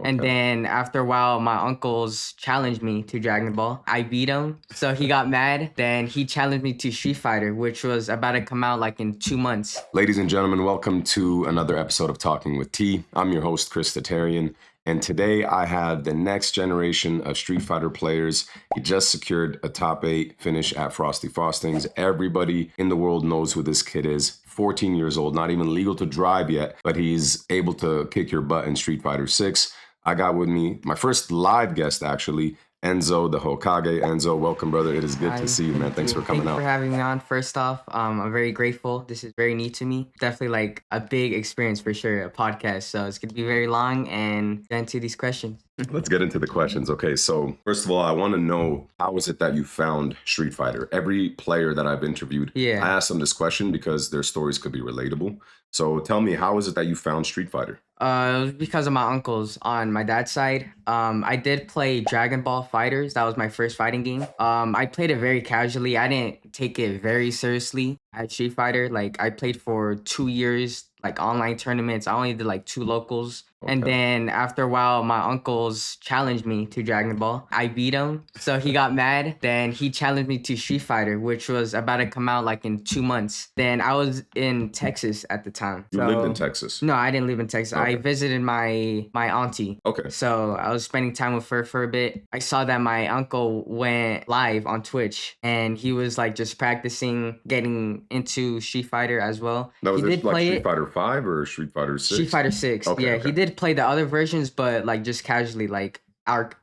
And Okay. then after a while, my uncles challenged me to Dragon Ball. I beat him, so he got mad. Then he challenged me to Street Fighter, which was about to come out like in 2 months. Ladies and gentlemen, welcome to another episode of Talking with T. I'm your host, Chris Tatarian, and today I have the next generation of Street Fighter players. He just secured a top 8 finish at Frosty Frostings. Everybody in the world knows who this kid is. 14 years old, not even legal to drive yet, but he's able to kick your butt in Street Fighter 6. I got with me my first live guest, actually, EnzoTheHokage. Enzo, welcome, brother. It is good to see you, man. Thanks for coming Thank you out. for having me on. First off, I'm very grateful. This is very new to me. Definitely like a big experience for sure, a podcast. So it's going to be very long and get into these questions. Let's get into the questions. Okay, so first of all, I want to know, how is it that you found Street Fighter? Every player that I've interviewed, I asked them this question because their stories could be relatable. So tell me, how is it that you found Street Fighter? It was because of my uncles on my dad's side. I did play Dragon Ball Fighters. That was my first fighting game. I played it very casually. I didn't take it very seriously at Street Fighter. Like I played for 2 years, like online tournaments. I only did like 2 locals. And then after a while, my uncles challenged me to Dragon Ball. I beat him, so he got mad. Then he challenged me to Street Fighter, which was about to come out like in 2 months. Then I was in Texas at the time. You lived in Texas? No, I didn't live in Texas. Okay. I visited my auntie. Okay. So I was spending time with her for a bit. I saw that my uncle went live on Twitch, and he was like just practicing getting into Street Fighter as well. That was He did like play Street it. Fighter 5 or Street Fighter 6? Street Fighter 6. Okay, Yeah, okay. he did play the other versions, but like just casually, like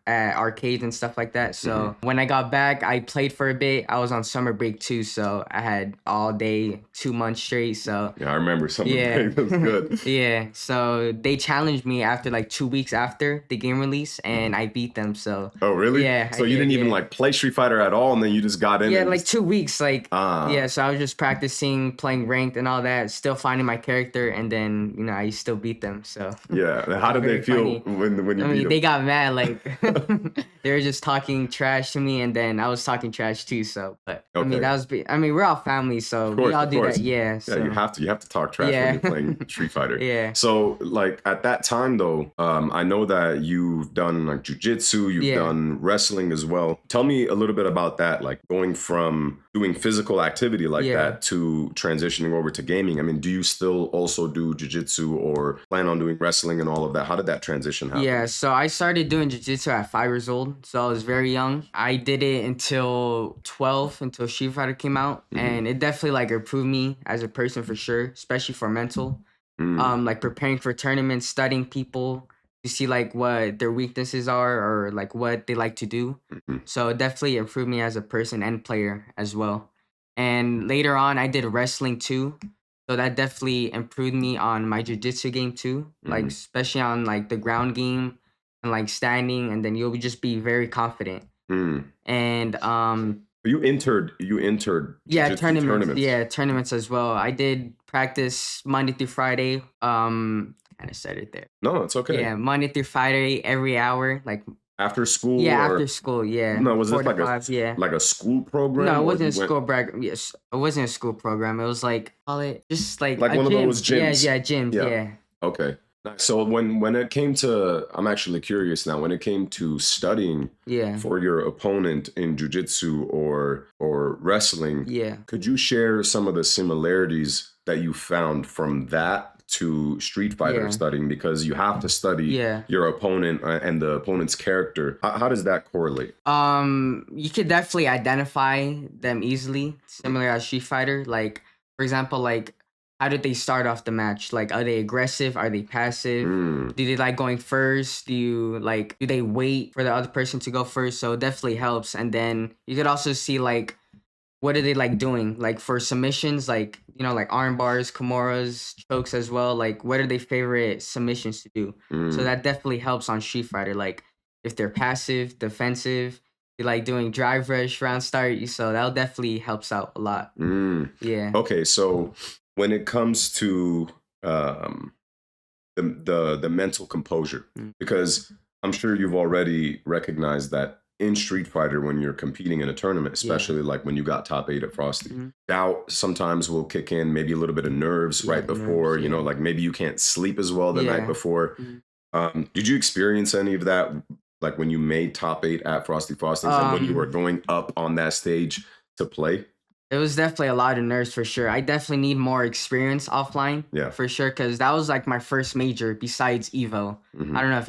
arcades and stuff like that. So when I got back, I played for a bit. I was on summer break too, so I had all day, 2 months straight. So Yeah, I remember summer break. That's good. yeah. So they challenged me after like 2 weeks after the game release, and I beat them. So Oh, really? Yeah, So I you did, didn't even yeah. like play Street Fighter at all, and then you just got in? Yeah, and like just- 2 weeks. Like Ah. yeah. So I was just practicing, playing ranked and all that, still finding my character, and then I still beat them. So Yeah. And how did they Very feel funny. when you I beat mean, them? they got mad. Like they were just talking trash to me, and then I was talking trash too. So, but I mean, Okay. we're all family, so Of course, we all of do course. that. Yeah. So. Yeah, you have to talk trash when Yeah. you're playing Street Fighter. Yeah. So like at that time though, I know that you've done like jiu-jitsu, you've done wrestling as well. Tell me a little bit about that, like going from doing physical activity like that to transitioning over to gaming. I mean, do you still also do jiu-jitsu or plan on doing wrestling and all of that? How did that transition happen? Yeah, so I started doing jiu-jitsu at 5 years old, so I was very young. I did it until 12, until Street Fighter came out, and it definitely like improved me as a person for sure, especially for mental. Like preparing for tournaments, studying people to see like what their weaknesses are or like what they like to do. So it definitely improved me as a person and player as well. And later on, I did wrestling too. So that definitely improved me on my jiu-jitsu game too, like especially on like the ground game and like standing, and then you'll just be very confident. And You entered yeah, jiu-jitsu tournaments. Yeah, tournaments as well. I did practice Monday through Friday. Kind of said it there. No, it's okay. Yeah, Monday through Friday, every hour, like After school? yeah, or- after school. Yeah, No, was 4 this to like 5. Yeah. like a school program? No, it or wasn't a you went- school program. Yes, it wasn't a school program. It was like call it just like Like a one of gym. those gyms. Yeah, gyms. Yeah. Yeah. Okay. Nice. So when it came to, I'm actually curious now, when it came to studying Yeah. for your opponent in jiu-jitsu or wrestling, Yeah. could you share some of the similarities that you found from that to Street Fighter Yeah. studying? Because you have to study Yeah. your opponent and the opponent's character. How does that correlate? You could definitely identify them easily, similar as Street Fighter. Like, for example, like how did they start off the match? Like, are they aggressive? Are they passive? Do they like going first? Do they wait for the other person to go first? So it definitely helps. And then you could also see like what are they like doing? Like for submissions, like like arm bars, kimuras, chokes as well. Like what are their favorite submissions to do? So that definitely helps on Street Fighter. Like if they're passive, defensive, they like doing drive rush, round start. So that definitely helps out a lot. Yeah. Okay, so when it comes to the mental composure, because I'm sure you've already recognized that in Street Fighter, when you're competing in a tournament, especially like when you got top 8 at Frosty, doubt sometimes will kick in, maybe a little bit of nerves right before, nerves, like maybe you can't sleep as well the night before. Did you experience any of that, like when you made top 8 at Frosty Frostings and when you were Um, going up on that stage to play? it was definitely a lot of nerves for sure. I definitely need more experience offline Yeah. for sure because that was like my first major besides Evo. I Mhm. don't know if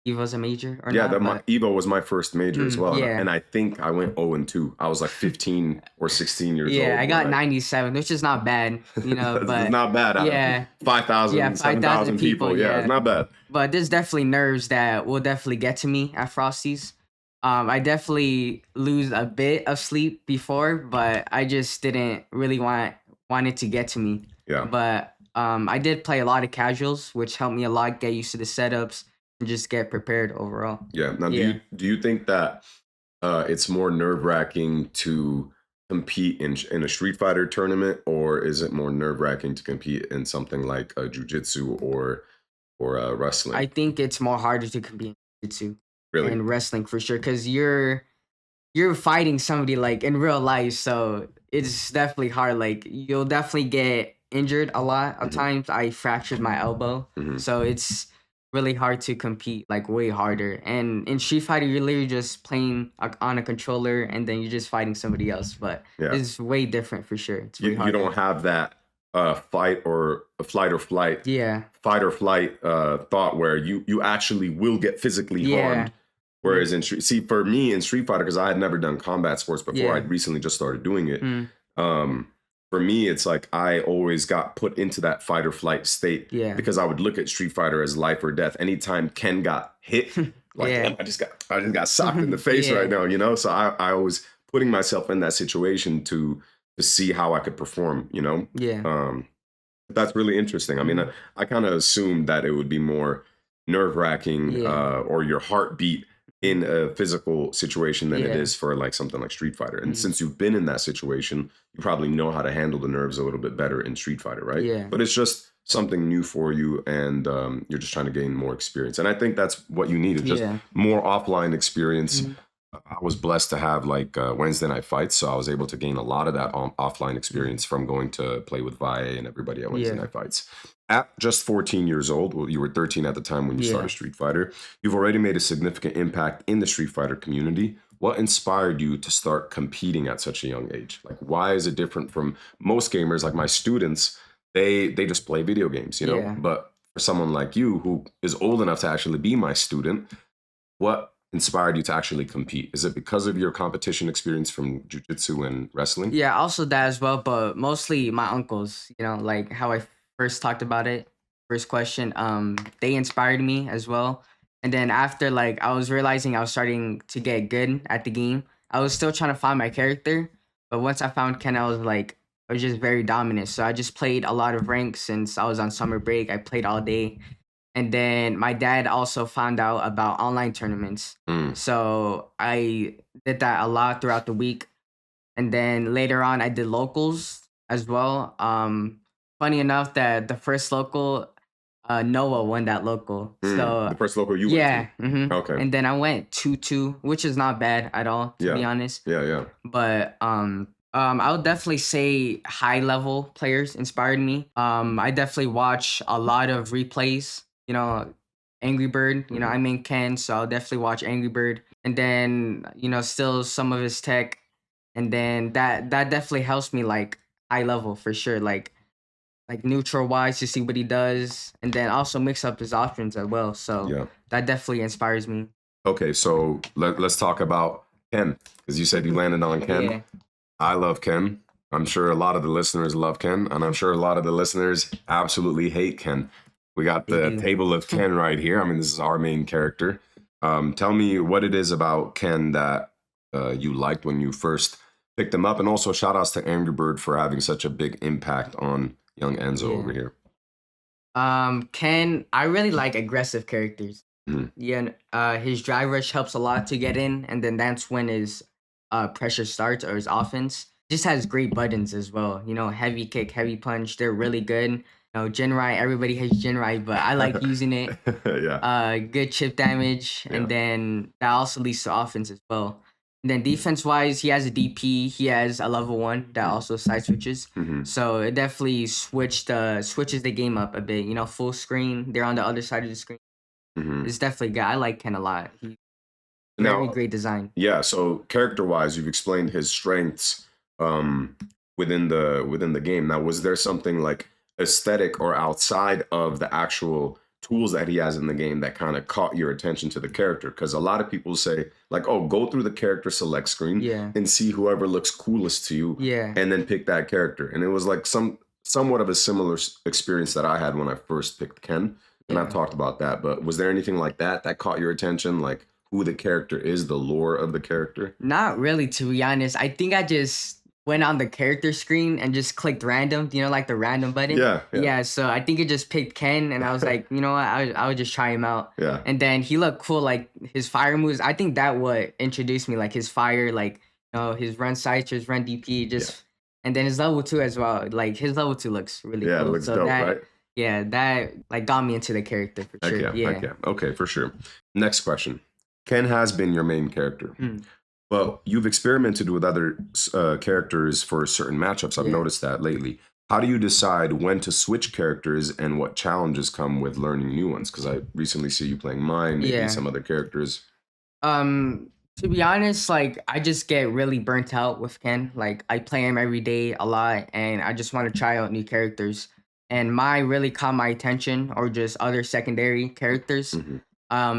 Evo's a major or Yeah, not, but Evo was my first major as well, yeah. and I think I went 0-2. I was like 15 or 16 years Yeah, I old when got I 97, which is not bad, It's but not bad out of yeah, yeah, 5,000, 5,000 7,000 people, people. Yeah, it's yeah. not bad. But there's definitely nerves that will definitely get to me at Frosty's. I definitely lose a bit of sleep before, but I just didn't really want it to get to me. Yeah. But I did play a lot of casuals, which helped me a lot get used to the setups and just get prepared overall. Yeah. Now, Yeah. do you think that it's more nerve-wracking to compete in a Street Fighter tournament, or is it more nerve-wracking to compete in something like a Jiu-Jitsu or I wrestling? think it's more harder to compete in jiu-jitsu Really? and wrestling for sure because you're fighting somebody like in real life, so it's definitely hard. Like you'll definitely get injured a lot of Hmm. times. I fractured my elbow, Hmm. so it's really hard to compete, like way harder. And in Street Fighter, you're literally just playing on a controller, and then you're just fighting somebody else. But Yeah. it's way different for sure. It's way You harder. don't have that Yeah, fight or flight thought where you actually will get physically yeah, harmed. Whereas see, for me in Street Fighter, because I had never done combat sports before, yeah, I'd recently just started doing it. mm, Um, for me, it's like I always got put into that fight or flight state yeah, because I would look at Street Fighter as life or death. Anytime Ken got hit, like yeah, damn, I just got socked in the face right yeah, now, you know. So I was putting myself in that situation to see how I could perform, you know. yeah. Um, that's really interesting. I mean, Mhm. I kind of assumed that it would be more nerve wracking Yeah. or your heartbeat Mhm. in a physical situation than it Yeah. is for like something like Street Fighter. And Mhm. since you've been in that situation, you probably know how to handle the nerves a little bit better in Street Fighter, right? Yeah. But it's just something new for you, and you're just trying to gain more experience. And I think that's what you need is just Yeah. more offline experience. Mhm. I was blessed to have like Wednesday night fights, so I was able to gain a lot of that offline Mhm. experience from going to play with Valle and everybody at Wednesday Yeah. night fights. At just 14 years old, well, you were 13 at the time when you started Yeah. Street Fighter, you've already made a significant impact in the Street Fighter community. What inspired you to start competing at such a young age? Like, why is it different from most gamers? Like my students, they just play video games, you know. Yeah. But for someone like you who is old enough to actually be my student, what inspired you to actually compete? Is it because of your competition experience from jiu-jitsu and wrestling? Yeah. Also that as well, but mostly my uncles. Like how I first talked about it. First question. They inspired me as well. And then after, like, I was realizing I was starting to get good at the game. I was still trying to find my character, but once I found Ken, I was just very dominant. So I just played a lot of ranks since I was on summer break. I played all day. And then my dad also found out about online tournaments. Mm, So I did that a lot throughout the week. And then later on, I did locals as well. Funny enough that the first local, Noah won that local. mm. So The first local you went to. yeah, Okay. and then I went 2-2, which is not bad at all, to be Yeah. honest. Yeah. Yeah. But I would definitely say high level players inspired me. I definitely watch a lot of replays. Angry Bird. Mhm. I mean Ken, so I'll definitely watch Angry Bird, and then still some of his tech, and then that definitely helps me like high level for sure. Like neutral wise to see what he does, and then also mix up his options as well. So Yeah. that definitely inspires me. Okay. So let's talk about Ken, because you said you landed on Ken. Yeah, I love Ken. I'm sure a lot of the listeners love Ken, and I'm sure a lot of the listeners absolutely hate Ken. We got they the do. table of Ken right here. I mean, this is our main character. Tell me what it is about Ken that you liked when you first picked him up, and also shout outs to Angry Bird for having such a big impact on young Enzo over Yeah. here. Ken, I really like aggressive characters. Mhm. Yeah, his drive rush helps a lot to get in, and then that's when his pressure starts or his offense. Just has great buttons as well. Heavy kick, heavy punch. They're really good. Jinrai. Everybody hates Jinrai, but I like using it. Yeah, Good chip damage, yeah. and then that also leads to offense as well. And then defense wise, he has a DP. He has a level 1 that also side switches. Hmm. So it definitely switches the game up a bit. Full screen. They're on the other side of the screen. Mhm. It's definitely good. I like Ken a lot. He very Now, great design. yeah, so character-wise, you've explained his strengths um, within the game. Now, was there something like aesthetic or outside of the actual tools that he has in the game that kind of caught your attention to the character? Because a lot of people say, like, oh, go through the character select screen Yeah. and see whoever looks coolest to you, Yeah. and then pick that character. And it was like somewhat of a similar experience that I had when I first picked Ken, and I've Yeah. talked about that. But was there anything like that that caught your attention, like who the character is, the lore of the character? Not really, to be honest. I think I just went on the character screen and just clicked random, like the random button. Yeah, yeah, Yeah, so I think it just picked Ken, and I was like, you know what, I would just try him out. yeah, And then he looked cool, like his fire moves. I think that what introduced me, like his fire, like his run sights, his run DP, yeah, just and then his level 2 as well. Like his level 2 looks really yeah. It cool. looks So dope, right? that like got me into the character for Heck sure. yeah, heck Yeah. yeah. Okay, for sure. Next question. Ken has been your main character, Mm, but you've experimented with other characters for certain matchups. I've yeah. noticed that lately. How do you decide when to switch characters and what challenges come with learning new ones? Because I recently see you playing mine, maybe Yeah. some other characters. To be honest, like I just get really burnt out with Ken. Like I play him every day a lot, and I just want to try out new characters. And my really caught my attention, or just other secondary characters. Hmm.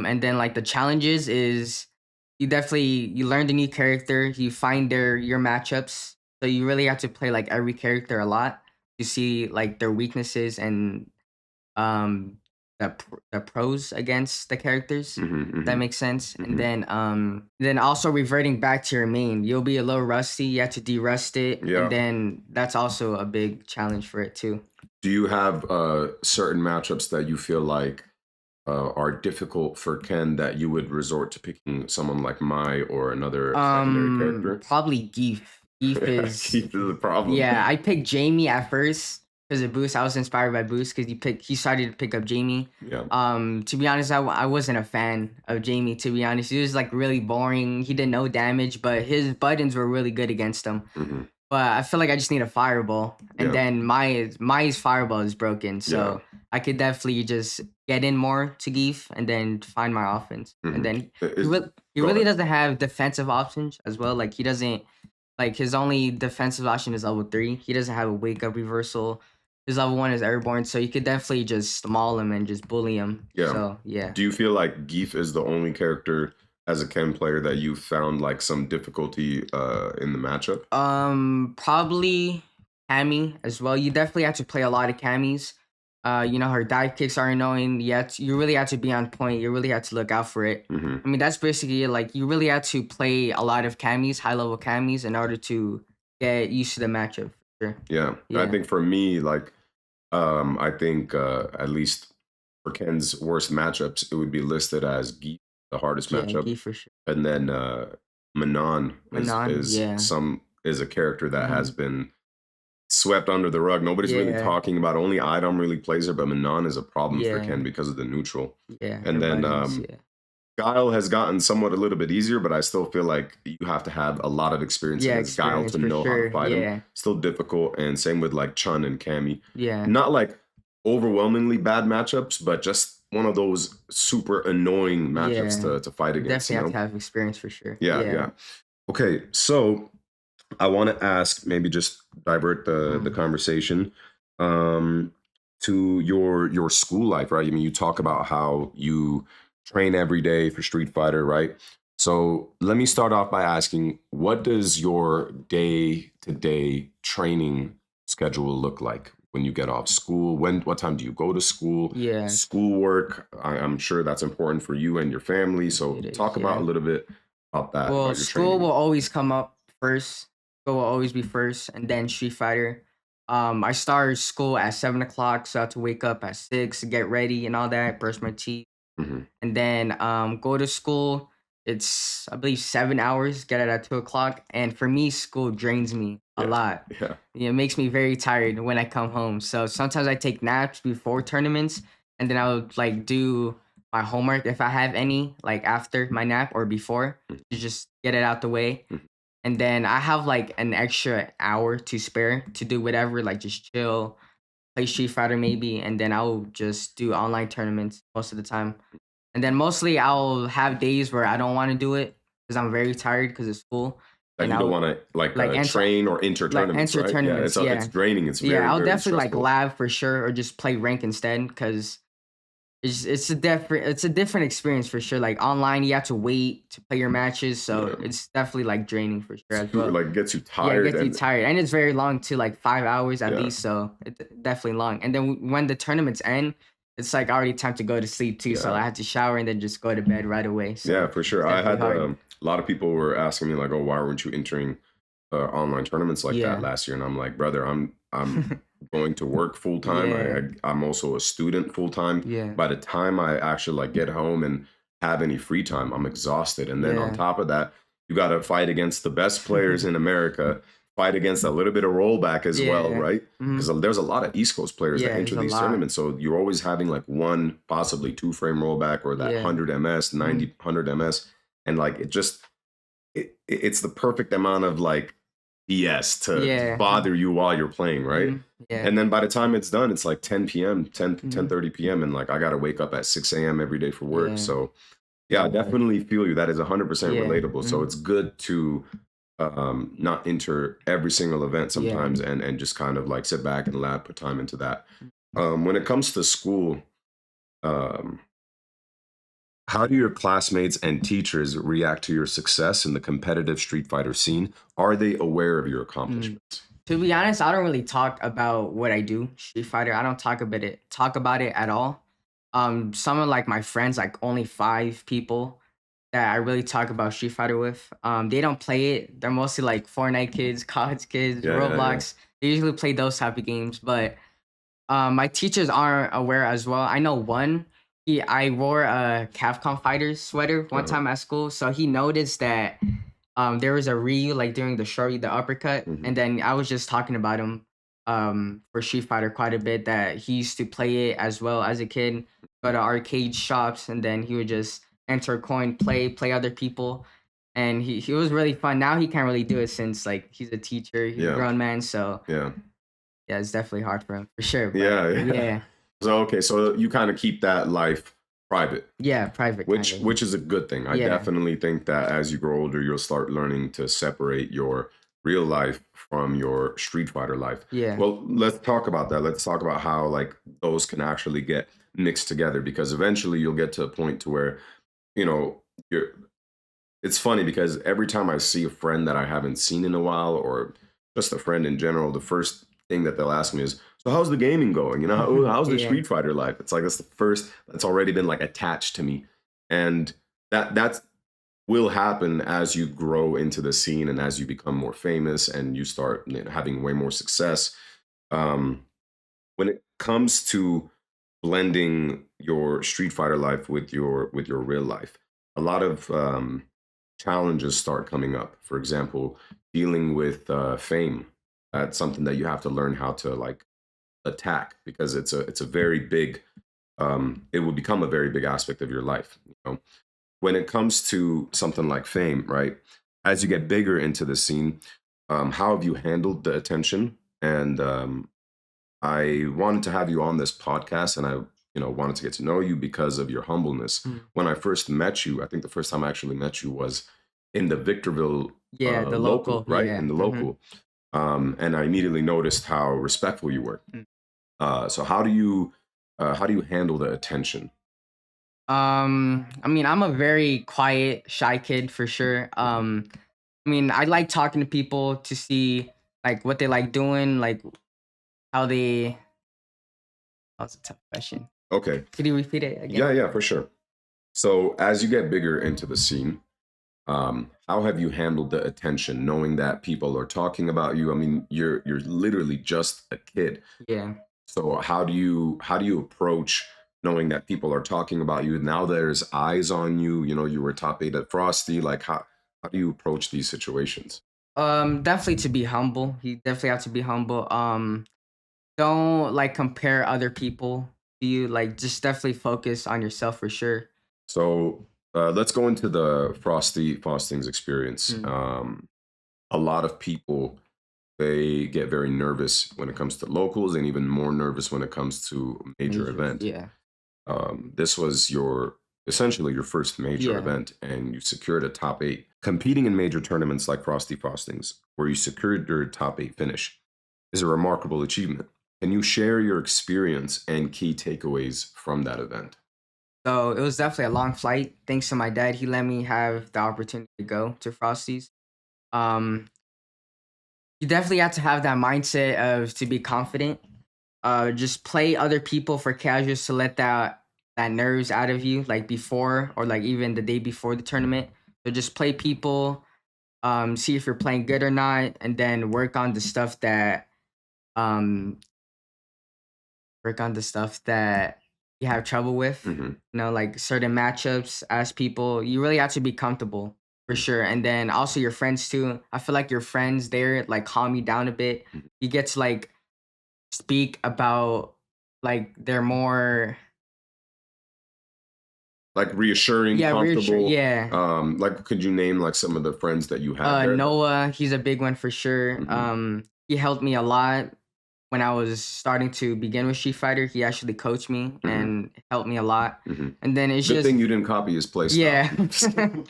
And then like the challenges is you learn the new character, you find your matchups. So you really have to play like every character a lot to see like their weaknesses and um the pros against the characters. Hmm. That Hmm. makes sense. And Hmm. then also reverting back to your main, you'll be a little rusty. You have to de-rust it, and Yeah. then that's also a big challenge for it too. Do you have certain matchups that you feel like are difficult for Ken that you would resort to picking someone like Mai or another secondary character? Probably Geef. Geef is Keith is the problem. Yeah. I picked Jamie at first because of Boost. I was inspired by Boost because he started to pick up Jamie. Yeah. To be honest, I wasn't a fan of Jamie. To be honest, he was like really boring. He did no damage, but his buttons were really good against him. Hmm. But I feel like I just need a fireball, and Yeah. then Mai's fireball is broken, Yeah. so I could definitely just get in more to Geef and then find my offense. Hmm. And then he Go really ahead. doesn't have defensive options as well. Like he doesn't like his only defensive option is level 3. He doesn't have a wake up reversal. His level 1 is airborne, so you could definitely just maul him and just bully him. Yeah. So yeah. Do you feel like Geef is the only character as a Ken player that you found like some difficulty in the matchup? Probably Cammy as well. You definitely have to play a lot of Cammies. Her dive kicks are annoying. You really have to be on point. You really have to look out for it. Hmm. I mean, that's basically it. Like you really have to play a lot of Cammies, high level Cammies, in order to get used to the matchup. For sure. Yeah. I Yeah. think for me, like, I think at least for Ken's worst matchups, it would be listed as Geef, the hardest Yeah, matchup, Gee for sure. and then Manon Manon, yeah. is a character that has Mhm. been swept under the rug. Nobody's really Yeah. talking about. Only Idom really plays her, but Manon is a problem for Yeah. Ken because of the neutral. Yeah. And Her then buttons, yeah. Guile has gotten somewhat a little bit easier, but I still feel like you have to have a lot of experience Yeah, against Guile experience to for know how to sure. fight him. Yeah. Still difficult, and same with like Chun and Cammy. Yeah. Not like overwhelmingly bad matchups, but just one of those super annoying matchups Yeah. to fight You against. definitely You have know? to have experience for sure. Yeah, Yeah. yeah. Okay, so I want to ask, maybe just divert the Mhm. conversation um, to your school life, right? I mean, you talk about how you train every day for Street Fighter, right? So let me start off by asking, what does your day-to-day training schedule look like when you get off school? What time do you go to school? Yeah. Schoolwork, I'm sure that's important for you and your family. So It is, talk about a yeah. little bit about that, Well, about your school training. will always come up first. School will always be first, and then Street Fighter. I start school at 7 o'clock, so I have to wake up at 6, get ready and all that, brush my teeth, Hmm. and then go to school. It's I believe 7 hours. Get it at 2 o'clock, and for me, school drains me a Yeah, lot. yeah, It makes me very tired when I come home. So sometimes I take naps before tournaments, and then I would like do my homework if I have any, like after my nap or before, to just get it out the way. mhm, And then I have like an extra hour to spare to do whatever, like just chill, play Street Fighter maybe, and then I'll just do online tournaments most of the time. And then mostly I'll have days where I don't want to do it because I'm very tired because of school. Like And you don't I'll want to like enter train or enter like tournaments, enter right? Yeah, tournaments. it's Yeah. draining. It's Yeah. very, I'll very definitely like stressful. lab for sure or just play rank instead because it's a different experience for sure. Like online, you have to wait to play your matches, so Yeah. it's definitely like draining for sure as Super, well. like gets you Yeah, it tired gets you and tired, and it's very long too, like 5 hours at yeah, least. So it's definitely long. And then when the tournaments end, it's like already time to go to sleep too. So yeah. I had to shower and then just go to bed right away. Yeah, So for it's sure. I definitely had hard. a lot of people were asking me like, "Oh, why weren't you entering online tournaments like that Yeah, last year?" And I'm like, "Brother, I'm going to work full time. yeah, I'm also a student full time. yeah, By the time I actually like get home and have any free time, I'm exhausted. And then on yeah, top of that, you got to fight against the best players in America, fight against a little bit of rollback as well, yeah, right? hmm, Because there's a lot of East Coast players that yeah. enter There's a these lot. tournaments. So you're always having like one, possibly two frame rollback or that Yeah, 100 ms, hmm, 90, ms. And like it's the perfect amount of like BS to yeah, bother you while you're playing, right? hmm, yeah, And then by the time it's done, it's like 10 p.m., hmm, 10:30 p.m. And like I got to wake up at 6 a.m. every day for work. yeah, So yeah, I definitely feel you. That is 100% yeah, relatable. So hmm, it's good to not enter every single event yeah. sometimes and just kind of like sit back and lab, put time into that. When it comes to school, um, how do your classmates and teachers react to your success in the competitive Street Fighter scene? Are they aware of your Mm. accomplishments? To be honest, I don't really talk about what I do, Street Fighter. I don't talk about it at all. Some of like my friends, like only 5 people that I really talk about Street Fighter with. They don't play it. They're mostly like Fortnite kids, college kids, Yeah, yeah, yeah. Roblox. They usually play those type of games, but my teachers aren't aware as well. I know one. I wore a Capcom Fighters sweater one Uh-huh. time at school, so he noticed that there was a Ryu like during the shorty, the uppercut, Mhm. and then I was just talking about him for Street Fighter quite a bit that he used to play it as well as a kid, go to arcade shops, and then he would just enter a coin, play other people, and he was really fun. Now he can't really do it since like he's a teacher, he's a Yeah, grown man, so yeah, yeah, it's definitely hard for him for sure. But yeah, yeah. yeah, So okay, so you kind of keep that life private, yeah, private kind of. which is a good thing. I Yeah, definitely think that as you grow older, you'll start learning to separate your real life from your Street Fighter life. yeah, Well, let's talk about that. Let's talk about how like those can actually get mixed together because eventually you'll get to a point to where, you know, you're it's funny because every time I see a friend that I haven't seen in a while or just a friend in general, the first thing that they'll ask me is, "So how's the gaming going? You know, how's the yeah, Street Fighter life?" It's like that's the first that's already been like attached to me. And that's will happen as you grow into the scene and as you become more famous and you start having way more success. Um, when it comes to blending your Street Fighter life with your real life, a lot of challenges start coming up. For example, dealing with fame. That's something that you have to learn how to like attack because it's a very big it will become a very big aspect of your life. You know, when it comes to something like fame, right? As you get bigger into the scene, how have you handled the attention? And I wanted to have you on this podcast, and I, wanted to get to know you because of your humbleness. mm, When I first met you, I think the first time I actually met you was in the Victorville yeah. The local, local, right? yeah. In the Hmm. local, and I immediately noticed how respectful you were. So how do you handle the attention? I mean, I'm a very quiet, shy kid for sure. I mean, I like talking to people to see like what they like doing, like how they. That's a tough question. Okay, Could you repeat it again? yeah, yeah, for sure. So as you get bigger into the scene, how have you handled the attention, knowing that people are talking about you? I mean, you're literally just a kid. Yeah. So how do you approach knowing that people are talking about you? Now there's eyes on you. You know, you were top eight at Frosty. Like how do you approach these situations? Definitely to be humble. You definitely have to be humble. Don't like compare other people to you. Like, just definitely focus on yourself for sure. So let's go into the Frosty Frostings experience. Mm, A lot of people they get very nervous when it comes to locals, and even more nervous when it comes to a major majors. event. Yeah. This was essentially your first major Yeah. event, and you secured a top 8. Competing in major tournaments like Frosty Frostings, where you secured your top 8 finish, is a remarkable achievement. Can you share your experience and key takeaways from that event? So it was definitely a long flight. Thanks to my dad, he let me have the opportunity to go to Frosty's. Um, you definitely have to have that mindset of to be confident. Just play other people for casuals to let that nerves out of you, like before or like even the day before the tournament. So just play people, see if you're playing good or not, and then um work on the stuff that you have trouble with. Hmm. You know, like certain matchups, ask people. You really have to be comfortable for sure. And then also your friends too. I feel like your friends there like calm you down a bit. You get to like speak about like they're more Like reassuring, comfortable. yeah. Like, could you name like some of the friends that you had there? Noah, he's a big one for sure. Mhm. He helped me a lot when I was starting to begin with Street Fighter. He actually coached me Mhm. and helped me a lot. Mhm. And then it's Good just thing you didn't copy his play style. yeah.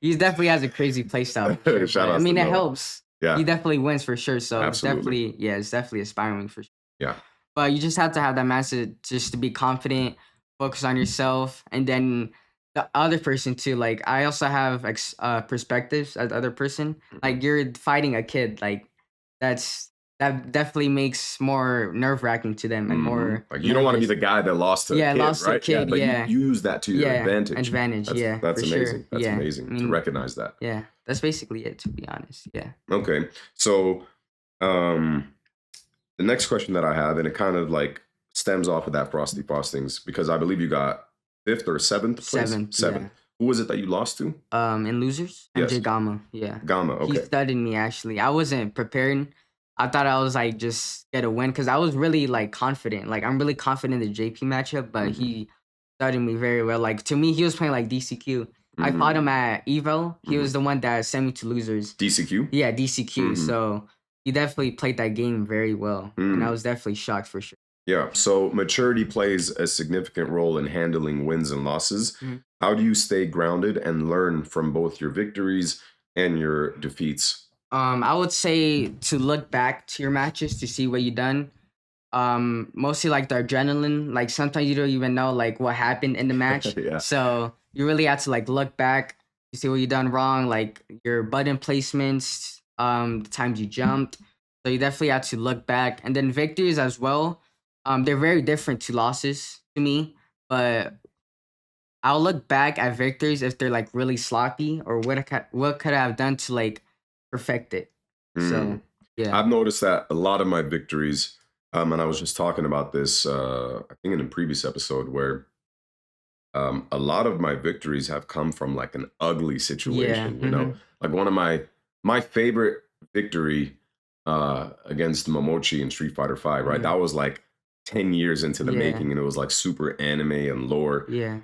He definitely has a crazy play style for sure. Shout But I outs to mean it Noah. helps. He Yeah, definitely wins for sure. So absolutely. it's definitely inspiring for sure. Yeah. But you just have to have that mindset just to be confident, focus on yourself, and then the other person too. Like I also have perspectives as the other person. Mhm. Like you're fighting a kid. Like that's that definitely makes more nerve wracking to them and more Like you don't want to be nervous. the guy that lost to a Yeah, kid, lost to a right? Yeah, kid. but you Yeah, use that to your yeah, advantage. advantage. That's Yeah, that's for sure. amazing. That's Yeah, I amazing to mean, recognize that. yeah, that's basically it. To be honest. Yeah. Okay. So, um, the next question that I have, and it kind of like stems off of that Frosty Frostings, because I believe you got fifth or seventh place. Seventh. Seventh. Yeah. Who was it that you lost to? In losers, MJ Yes, Gama. Yeah, Gamma. he Okay. studied me actually. I wasn't prepared. I thought I was like just get a win because I was really like confident. Like I'm really confident in the JP matchup, but Hmm. he studied me very well. Like to me, he was playing like DCQ. I fought him Hmm. at Evo. He Hmm. was the one that sent me to losers. DCQ. Yeah, DCQ. Hmm. So he definitely played that game very well, and I Mm. was definitely shocked for sure. Yeah. So maturity plays a significant role in handling wins and losses. Mhm. How do you stay grounded and learn from both your victories and your defeats? I would say to look back to your matches to see what you done. Mostly like the adrenaline. Like sometimes you don't even know like what happened in the match. Yeah. So you really have to like look back to see what you done wrong, like your button placements, the times you jumped. So you definitely have to look back. And then victories as well. They're very different to losses to me. But I'll look back at victories if they're like really sloppy or what could I have done to like perfect it. So Mm. yeah. I've noticed that a lot of my victories, and I was just talking about this, I think in a previous episode, where a lot of my victories have come from like an ugly Yeah. situation. Like one of my favorite victory against Momochi in Street Fighter Five, right? That was like 10 years into the Yeah. making, and it was like super anime and lore. Yeah.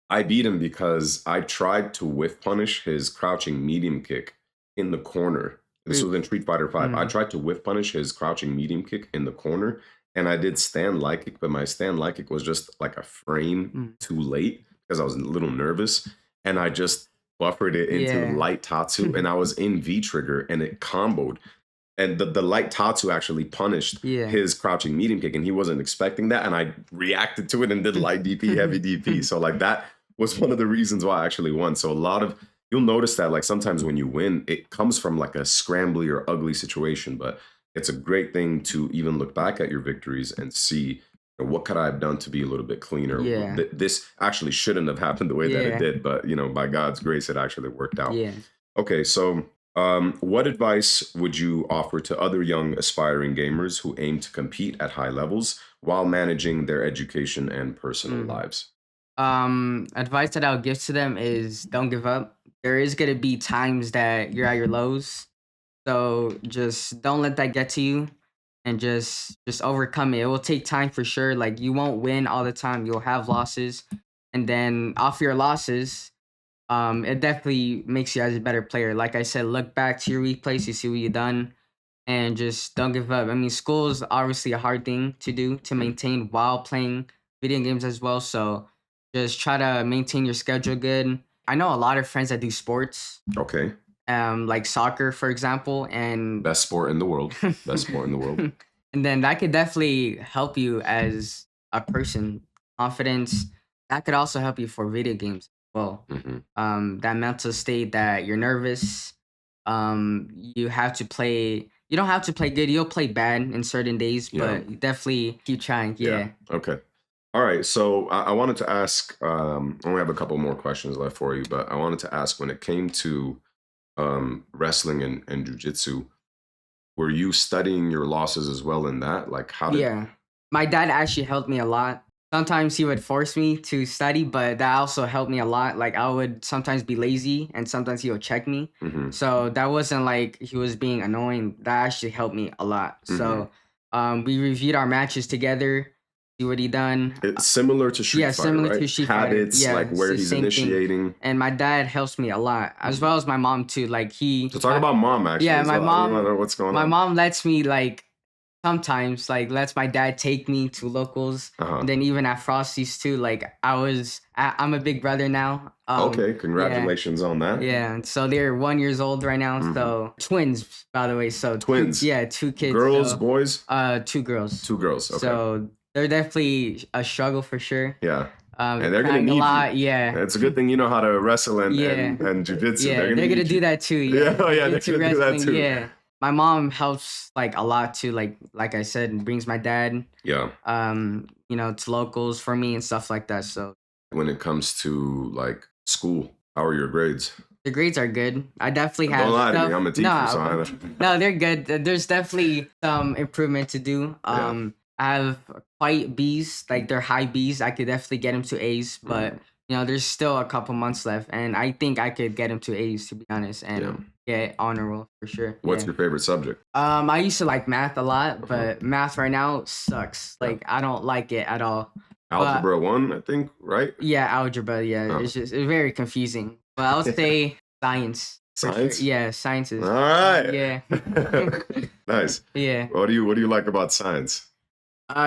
I beat him because I tried to whiff punish his crouching medium kick in the corner. This was in Street Fighter 5. I Mm. tried to whiff punish his crouching medium kick in the corner, and I did stand light kick, but my stand light kick was just like a frame Mm. too late because I was a little nervous, and I just buffered it into Yeah. light tatsu, and I was in V trigger, and it comboed. And the light tatsu actually punished Yeah. his crouching medium kick, and he wasn't expecting that. And I reacted to it and did light DP, heavy DP. So like that was one of the reasons why I actually won. So a lot of you'll notice that like sometimes when you win, it comes from like a scrambly or ugly situation, but it's a great thing to even look back at your victories and see, what could I have done to be a little bit cleaner? Yeah. This actually shouldn't have happened the way that it Yeah. did, but by God's grace, it actually worked out. Yeah. Okay, so what advice would you offer to other young aspiring gamers who aim to compete at high levels while managing their education and personal Mm. lives? Advice that I'll give to them is don't give up. There is gonna be times that you're at your lows. So just don't let that get to you and just overcome it. It will take time for sure. Like you won't win all the time. You'll have losses. And then off your losses, it definitely makes you as a better player. Like I said, look back to your replays, you see what you've done, and just don't give up. I mean, school is obviously a hard thing to do to Mm. maintain while playing video games as well. So Just try to maintain your schedule good. I know a lot of friends that do sports, Okay. like soccer, for example, and Best sport in the world. Best sport in the world. and then that could definitely help you as a person. Confidence. That could also help you for video games as well. Hmm. That mental state that you're nervous. You have to play. You don't have to play good. You'll play bad in certain days, Yeah. but you definitely keep trying. Yeah. Okay. All right. So I wanted to ask, I only have a couple more questions left for you, but I wanted to ask when it came to wrestling and jujitsu, were you studying your losses as well in that? Like, how did? Yeah. My dad actually helped me a lot. Sometimes he would force me to study, but that also helped me a lot. Like I would sometimes be lazy and sometimes he would check me. Hmm. So that wasn't like he was being annoying. That actually helped me a lot. So we reviewed our matches together, see what he done. It's similar to Street Yeah, Fighter, similar right? to Street Fighter. Habits, Yeah, like it's where the he's same thing. initiating. And my dad helps me a lot, as well as my mom too. Like he So talk about mom actually. yeah, as my well. I mom want to know what's going my on. mom lets me like sometimes like lets my dad take me to locals, Uh-huh. and then even at Frosty's too. Like I'm a big brother now. Okay, Yeah, congratulations on that. yeah. And so they're 1 years old right now. So twins, by the way. So Twins. yeah, two kids. Girls, So, boys? two girls. Two girls. Okay. So they're definitely a struggle for sure. Yeah. And they're gonna Crying a need lot. you. Yeah. It's a good thing you know how to wrestle and Yeah. and jujitsu. Yeah, They're gonna need do you. that too. Yeah, oh, yeah, they're Jiu-jitsu gonna do that wrestling, too. yeah. My mom helps like a lot too. Like I said, and brings my dad, Yeah. to locals for me and stuff like that. So When it comes to like school, how are your grades? the grades are good. I definitely have Don't lie to me. stuff. I'm a teacher, so I No, they're good. There's definitely some improvement to do. Yeah. I have quite B's, like they're high B's. I could definitely get them to A's, but there's still a couple months left, and I think I could get them to A's to be honest, and get honor roll for sure. What's Yeah. your favorite subject? I used to like math a lot, but math right now sucks. Like I don't like it at all. Algebra 1, I think, right? Yeah, algebra. Yeah, Oh. it's very confusing. But I would say science. for sure. Science? Yeah, sciences. All right. Yeah. Nice. Yeah. What do you like about science?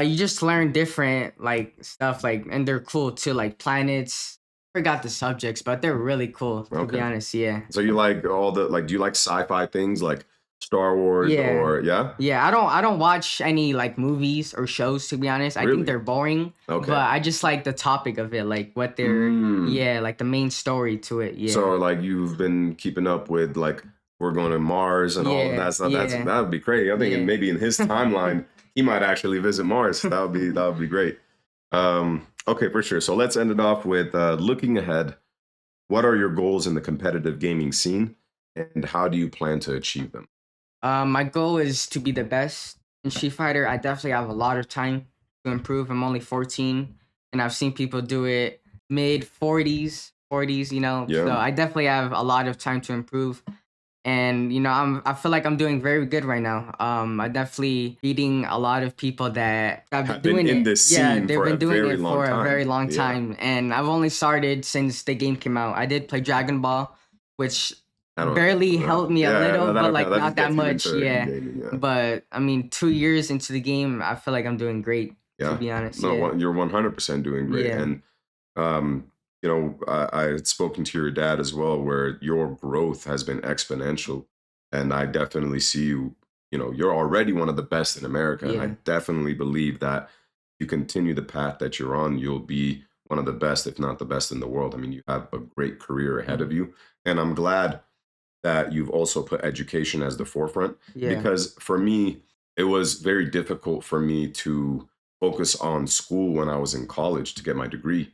You just learn different like stuff like, and they're cool too, like planets. Forgot the subjects, but they're really cool to be Okay. honest. Yeah. So you like all the like? Do you like sci-fi things like Star Wars Yeah. or yeah? Yeah, I don't watch any like movies or shows to be honest. I Really? think they're boring. Okay. But I just like the topic of it, like what they're like the main story to it. Yeah. So like you've been keeping up with like we're going to Mars and all of Yeah, that stuff. yeah. That would be crazy. I'm thinking Yeah. maybe in his timeline he might actually visit Mars. That would be great. Okay, for sure. So let's end it off with looking ahead. What are your goals in the competitive gaming scene, and how do you plan to achieve them? My goal is to be the best in Street Fighter. I definitely have a lot of time to improve. I'm only 14, and I've seen people do it mid 40s. Yeah. So I definitely have a lot of time to improve. And I feel like I'm doing very good right now. I definitely beating a lot of people that have Have been been doing in it. this Yeah, scene they've for been a doing very it long for a time. very long Yeah. time, and I've only started since the game came out. I did play Dragon Ball, which I don't- barely helped me a little, that- but like that not just that gets you much. into Yeah. gaming, yeah. But I mean, 2 years into the game, I feel like I'm doing great. To be honest, No, yeah. you're 100% doing great. Yeah. And, I had spoken to your dad as well, where your growth has been exponential. And I definitely see you, you're already one of the best in America. And I Yeah. definitely believe that you continue the path that you're on, you'll be one of the best, if not the best in the world. I mean, you have a great career ahead of you. And I'm glad that you've also put education as the forefront. Yeah. Because for me, it was very difficult for me to focus on school when I was in college to get my degree.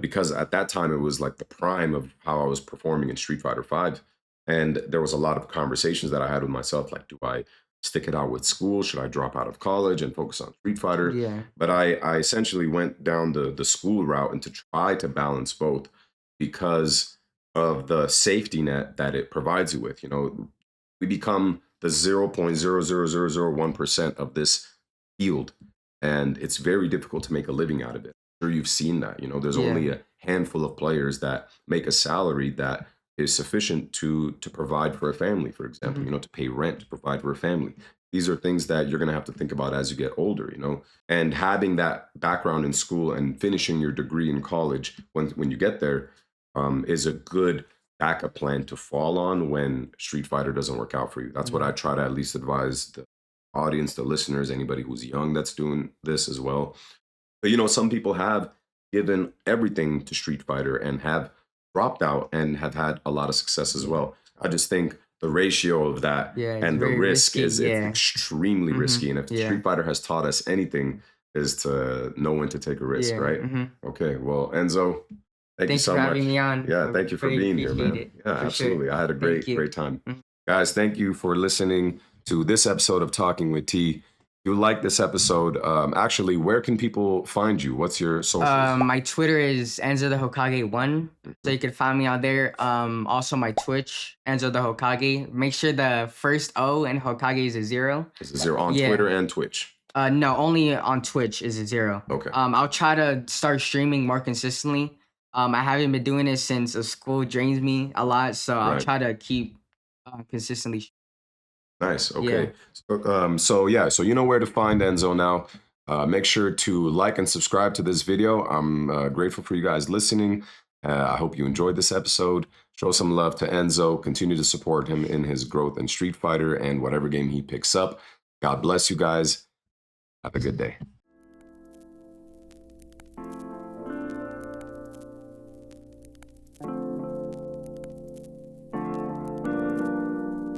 Because at that time it was like the prime of how I was performing in Street Fighter 5. And there was a lot of conversations that I had with myself, like, do I stick it out with school? Should I drop out of college and focus on Street Fighter? Yeah. But I essentially went down the school route and to try to balance both because of the safety net that it provides you with. We become the 0.00001% of this field, and it's very difficult to make a living out of it. I'm sure you've seen that. There's Yeah. only a handful of players that make a salary that is sufficient to provide for a family, for example, to pay rent, to provide for a family. these are things that you're going to have to think about as you get older, you know, and having that background in school and finishing your degree in college when you get there is a good backup plan to fall on when Street Fighter doesn't work out for you. That's what I try to at least advise the audience, the listeners, anybody who's young that's doing this as well. But you know, some people have given everything to Street Fighter and have dropped out and have had a lot of success as well. I just think the ratio of that Yeah, it's and the very risk risky. is it's Yeah. extremely risky. And if Yeah. Street Fighter has taught us anything, is to know when to take a risk, Yeah. right? Okay, well, Enzo, thank you Thanks so for much. having me on. Yeah, I thank you for really being here, appreciate man. it, Yeah, for sure. absolutely. I had a Thank you. great time. Guys, thank you for listening to this episode of Talking with T. If you like this episode, actually, where can people find you? What's your socials? My Twitter is EnzoTheHokage1, so you can find me out there. Also my Twitch, EnzoTheHokage. Make sure the first O in Hokage is a 0. This is your on Yeah. Twitter and Twitch. No, only on Twitch is a 0. Okay. I'll try to start streaming more consistently. I haven't been doing it since school drains me a lot, so I'll Right. try to keep consistently. Nice. Okay. So you know where to find Enzo now. Make sure to like and subscribe to this video. I'm grateful for you guys listening. I hope you enjoyed this episode. Show some love to Enzo. Continue to support him in his growth in Street Fighter and whatever game he picks up. God bless you guys. Have a good day.